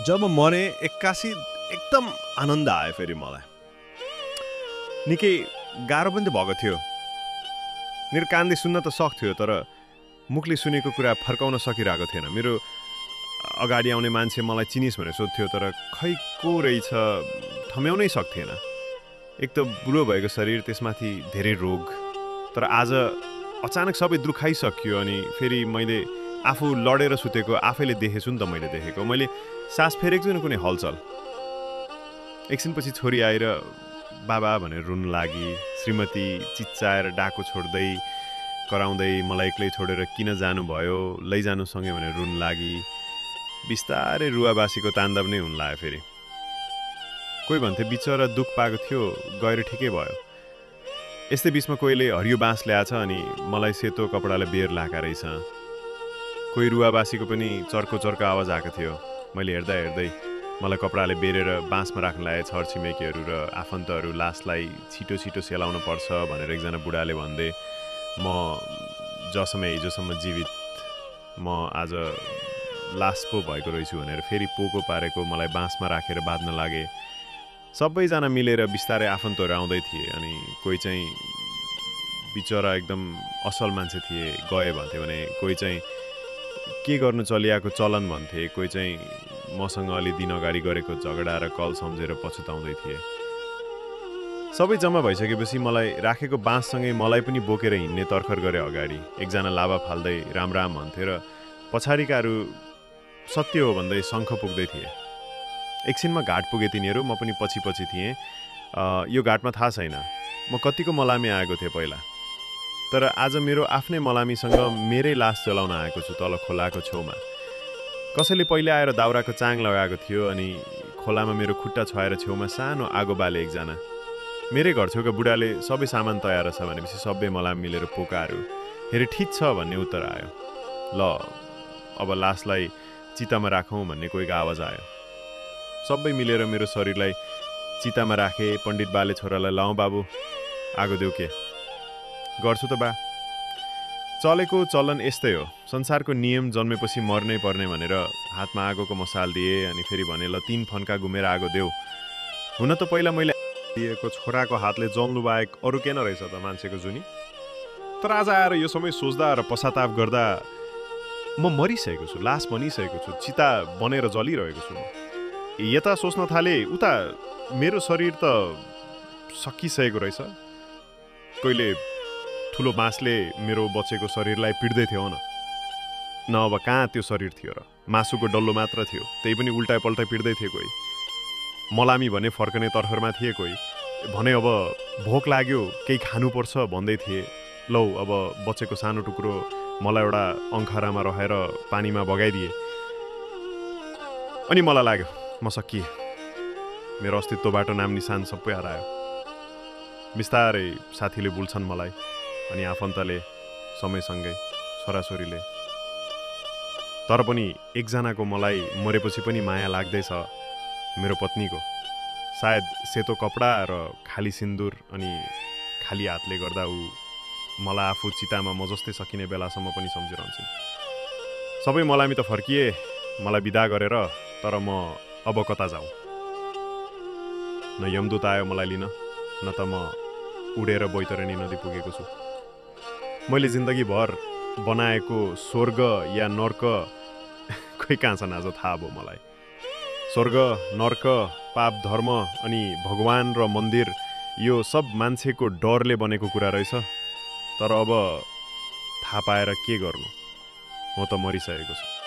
जब मरे एक्कासी एकदम आनन्द आयो फेरि मलाई। निकै गाह्रो पनि त भएको थियो। मेरो कानले सुन्न त सक्थ्यो, तर मुखले सुनेको कुरा फर्काउन सकिरहेको थिएन। मेरो अगाडि आउने मान्छे मलाई चिनिस् भनेर सोध्थ्यो, तर खै को रहेछ ठम्याउनै सक्थेन। एक त बुढो भएको शरीर, त्यसमाथि धेरै रोग। तर आज अचानक सबै दुखाइसक्यो अनि फेरि मैले आफू लडेर सुतेको आफैले देखेछु नि त। मैले देखेको, मैले सास फेरेको छु नि कुनै हलचल। एकछिनपछि छोरी आएर बाबा भनेर रुन लागि। श्रीमती चिच्चाएर डाको छोड्दै कराउँदै मलाई एक्लै छोडेर किन जानुभयो, लैजानुसँगै भनेर रुन लागि। बिस्तारै रुवाबासीको ताण्डव नै हुन लाग्यो फेरि। कोही भन्थे बिचरा दुख पाएको थियो, गएर ठिकै भयो। यस्तै बिचमा कोहीले हरियो बाँस ल्याएछ अनि मलाई सेतो कपडाले बेर लाका रहेछ। कोही रुवाबासीको पनि चर्को चर्को आवाज आएको थियो। मैले हेर्दा हेर्दै मलाई कपडाले बेरेर बाँसमा राख्न लाए छरछिमेकीहरू र आफन्तहरू। लासलाई छिटो छिटो सेलाउन पर्छ भनेर एकजना बुढाले भन्दै, म जसम्म हिजोसम्म जीवित, म आज लास पो भएको रहेछु भनेर फेरि पोको पारेको मलाई बाँसमा राखेर बाँध्न लागे। सबैजना मिलेर बिस्तारै आफन्तहरू आउँदै थिए। अनि कोही चाहिँ बिचरा एकदम असल मान्छे थिए, गए भन्थे भने, कोही चाहिँ के गर्नु चलिआएको चलन भन्थे, कोही चाहिँ मसँग अलि दिन अगाडि गरेको झगडा र कल सम्झेर पछुताउँदै थिए। सबै जम्मा भइसकेपछि मलाई राखेको बाँससँगै मलाई पनि बोकेर हिँड्ने तर्खर गरे अगाडि। एकजना लाभा फाल्दै राम राम भन्थे र पछाडिकाहरू सत्य हो भन्दै शङ्ख पुग्दै थिए। एकछिनमा घाट पुगे तिनीहरू, म पनि पछि पछि थिएँ। यो घाटमा थाहा छैन म कतिको मलामी आएको थिएँ पहिला, तर आज मेरो आफ्नै मलामीसँग मेरै लास जलाउन आएको छु तल खोलाको छेउमा। कसैले पहिले आएर दाउराको चाङ लगाएको थियो अनि खोलामा मेरो खुट्टा छाएर छेउमा सानो आगो बाले एकजना। मेरै घर छेउका बुढाले सबै सामान तयार छ भनेपछि सबै मलामी मिलेर पोकाहरू हेरे ठिक छ भन्ने उत्तर आयो। ल अब लासलाई चितामा राखौँ भन्ने कोहीको आवाज आयो। सबै मिलेर मेरो शरीरलाई चितामा राखे। पण्डित बाले छोरालाई, लाउँ बाबु आगो देऊ के गर्छु त बा। चलेको चलन यस्तै हो, संसारको नियम जन्मेपछि मर्नै पर्ने भनेर हातमा आगोको मसाल दिए। अनि फेरि भने, ल 3 फन्का घुमेर आगो देऊ। हुन त पहिला मैले दिएको छोराको हातले जल्नु बाहेक अरू के न रहेछ त मान्छेको जुनी। तर आज आएर यो समय सोच्दा र पश्चाताप गर्दा म मरिसकेको छु, लास बनिसकेको छु, चिता बनेर जलिरहेको छु। यता सोच्न थाले उता मेरो शरीर त सकिसकेको रहेछ। कहिले ठुलो बाँसले मेरो बचेको शरीरलाई पिट्दै थियो न अब कहाँ त्यो शरीर थियो र, मासुको डल्लो मात्र थियो, त्यही पनि उल्टाइ पल्टाइ पिट्दै थियो। कोही मलामी भने फर्कने तर्खरमा थिए, कोही भने अब भोक लाग्यो केही खानुपर्छ भन्दै थिए। लौ अब बचेको सानो टुक्रो मलाई एउटा अङ्खारामा रहेर पानीमा बगाइदिए। अनि मलाई लाग्यो म सकिएँ, मेरो अस्तित्वबाट नाम निशान सबै हरायो। बिस्तारै साथीले बुल्छन् मलाई, अनि आफन्तले, समयसँगै छोराछोरीले। तर पनि एकजनाको मलाई मरेपछि पनि माया लाग्दैछ, मेरो पत्नीको। सायद सेतो कपडा र खाली सिन्दुर अनि खाली हातले गर्दा ऊ मलाई आफू चितामा म जस्तै सकिने बेलासम्म पनि सम्झिरहन्छन्। सबै मलामी त फर्किए मलाई बिदा गरेर, तर म अब कता जाउँ? न यमदूत आयो मलाई लिन, न त म उडेर बैतरणी नदी पुगेको छु। मैले जिन्दगीभर बनाएको स्वर्ग या नर्क खोइ कहाँ छन् आज थाहा भयो मलाई। स्वर्ग, नर्क, पाप, धर्म अनि भगवान र मन्दिर, यो सब मान्छेको डरले बनेको कुरा रहेछ। तर अब थाहा पाएर के गर्नु, म त मरिसकेको छु।